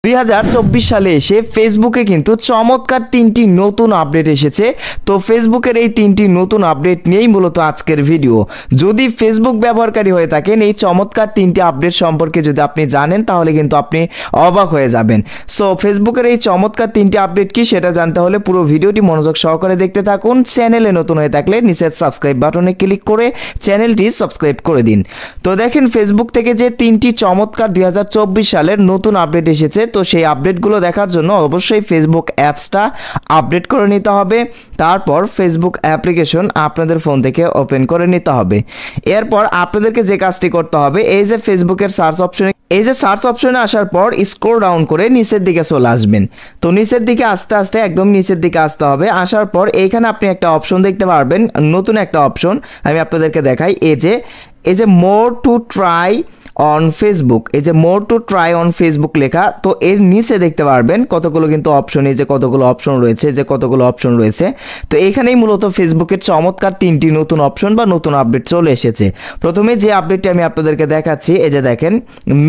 2024 সালে এসে ফেসবুকে কিন্তু চমৎকার 3টি নতুন আপডেট এসেছে। তো ফেসবুকের এই 3টি নতুন আপডেট নিয়েই মূলত আজকের ভিডিও। যদি ফেসবুক ব্যবহারকারী হয়ে থাকেন, এই চমৎকার 3টি আপডেট সম্পর্কে যদি আপনি জানেন তাহলে কিন্তু আপনি অবাক হয়ে যাবেন। সো ফেসবুকের এই চমৎকার 3টি আপডেট কি সেটা জানতে হলে পুরো ভিডিওটি মনোযোগ সহকারে দেখতে থাকুন। চ্যানেলে নতুন হয়ে থাকলে নিচের সাবস্ক্রাইব বাটনে ক্লিক করে চ্যানেলটি সাবস্ক্রাইব করে দিন। তো দেখেন, ফেসবুক থেকে যে 3টি চমৎকার 2024 সালের নতুন আপডেট এসেছে, তো সেই আপডেটগুলো দেখার জন্য অবশ্যই ফেসবুক অ্যাপসটা আপডেট করে নিতে হবে। তারপর ফেসবুক অ্যাপ্লিকেশন আপনাদের ফোন থেকে ওপেন করে নিতে হবে। এরপর আপনাদেরকে যে কাজটি করতে হবে, এই যে ফেসবুকের সার্চ অপশনে আসার পর স্ক্রল ডাউন করে নিচের দিকে চলে আসবেন। তো নিচের দিকে আস্তে আস্তে একদম নিচের দিকে আসতে হবে। আসার পর এইখানে আপনি একটা অপশন দেখতে পারবেন, নতুন একটা অপশন আমি আপনাদেরকে দেখাই। এই যে more to try on Facebook, এই যে more to try on Facebook লেখা, তো এর নিচে দেখতে পারবেন কতগুলো কিন্তু অপশন, এই যে কতগুলো অপশন রয়েছে। তো এখানেই মূলত ফেসবুকের চমৎকার 3টি নতুন অপশন বা নতুন আপডেট চলে এসেছে। প্রথমে যে আপডেটটি আমি আপনাদেরকে দেখাচ্ছি, এই যে দেখেন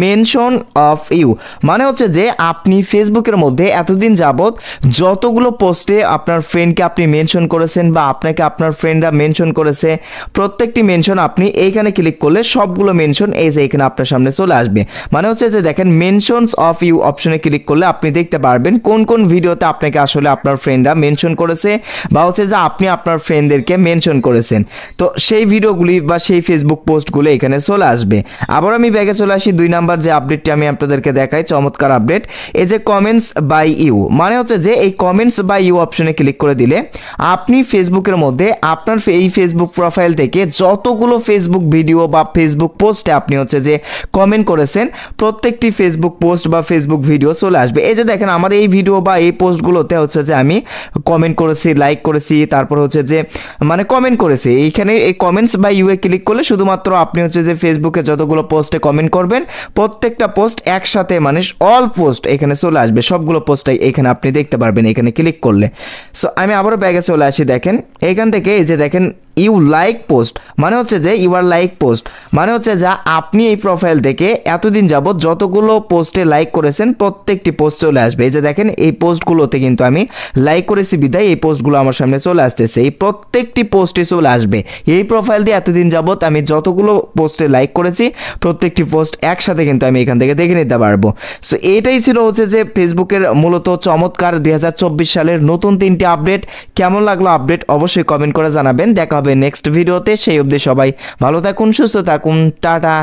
মেনশন অফ ইউ, মানে হচ্ছে যে আপনি ফেসবুকের মধ্যে এতদিন যাবত যতগুলো পোস্টে আপনার ফ্রেন্ডকে আপনি মেনশন করেছেন বা আপনাকে আপনার ফ্রেন্ডরা মেনশন করেছে, প্রত্যেকটি মেনশন আপনি এইখানে ক্লিক করলে সবগুলো মেনশন এই যে এখানে আপনার সামনে চলে আসবে। মানে হচ্ছে যে দেখেন মেনশনস অফ ইউ অপশনে ক্লিক করলে আপনি দেখতে পারবেন কোন কোন ভিডিওতে আপনাকে আসলে আপনার ফ্রেন্ডরা মেনশন করেছে বা হচ্ছে যে আপনি আপনার ফ্রেন্ডদেরকে মেনশন করেছেন। তো সেই ভিডিওগুলি বা সেই ফেসবুক পোস্টগুলো এখানে চলে আসবে। আবার আমি ব্যাগে চলে আসি 2 নাম্বার যে আপডেটটি আমি আপনাদেরকে দেখাই, চমৎকার আপডেট। এই যে কমেন্টস বাই ইউ, মানে হচ্ছে যে এই কমেন্টস বাই ইউ অপশনে ক্লিক করে দিলে আপনি ফেসবুকের মধ্যে আপনার এই ফেসবুক প্রোফাইল থেকে যতগুলো ফেসবুক ভিডিও বা ফেসবুক পোস্টে আপনি হচ্ছে যে কমেন্ট করেছেন, প্রত্যেকটি ফেসবুক পোস্ট বা ফেসবুক ভিডিও চলে আসবে। এই যে দেখেন আমার এই ভিডিও বা এই পোস্টগুলোতে হচ্ছে যে আমি কমেন্ট করেছি, লাইক করেছি, তারপর হচ্ছে যে মানে কমেন্ট করেছি। এইখানে এই কমেন্টস বা ইউএ ক্লিক করলে শুধুমাত্র আপনি হচ্ছে যে ফেসবুকে যতগুলো পোস্টে কমেন্ট করবেন প্রত্যেকটা পোস্ট একসাথে মানে অল পোস্ট এখানে চলে আসবে, সবগুলো পোস্টটাই এখানে আপনি দেখতে পারবেন এখানে ক্লিক করলে। সো আমি আবারও ব্যাগে চলে আসি। দেখেন এইখান থেকে এই যে দেখেন ইউ লাইক পোস্ট, মানে হচ্ছে যে ইউ আর লাইক পোস্ট, মানে হচ্ছে যে আপনি এই প্রোফাইল থেকে এতদিন যাবত যতগুলো পোস্টে লাইক করেছেন প্রত্যেকটি পোস্ট চলে আসবে। এই যে দেখেন এই পোস্টগুলোতে কিন্তু আমি লাইক করেছি বিদায় এই পোস্টগুলো আমার সামনে চলে আসতেছে, এই প্রত্যেকটি পোস্টে চলে আসবে। এই প্রোফাইল দিয়ে এতদিন যাবত আমি যতগুলো পোস্টে লাইক করেছি প্রত্যেকটি পোস্ট একসাথে কিন্তু আমি এখান থেকে দেখে নিতে পারবো। সো এটাই ছিল হচ্ছে যে ফেসবুকের মূলত চমৎকার 2024 সালের নতুন 3টি আপডেট। কেমন লাগলো আপডেট অবশ্যই কমেন্ট করে জানাবেন। দেখা হবে নেক্সট ভিডিওতে। সেই অবধি সবাই ভালো থাকুন, সুস্থ থাকুন, টাটা।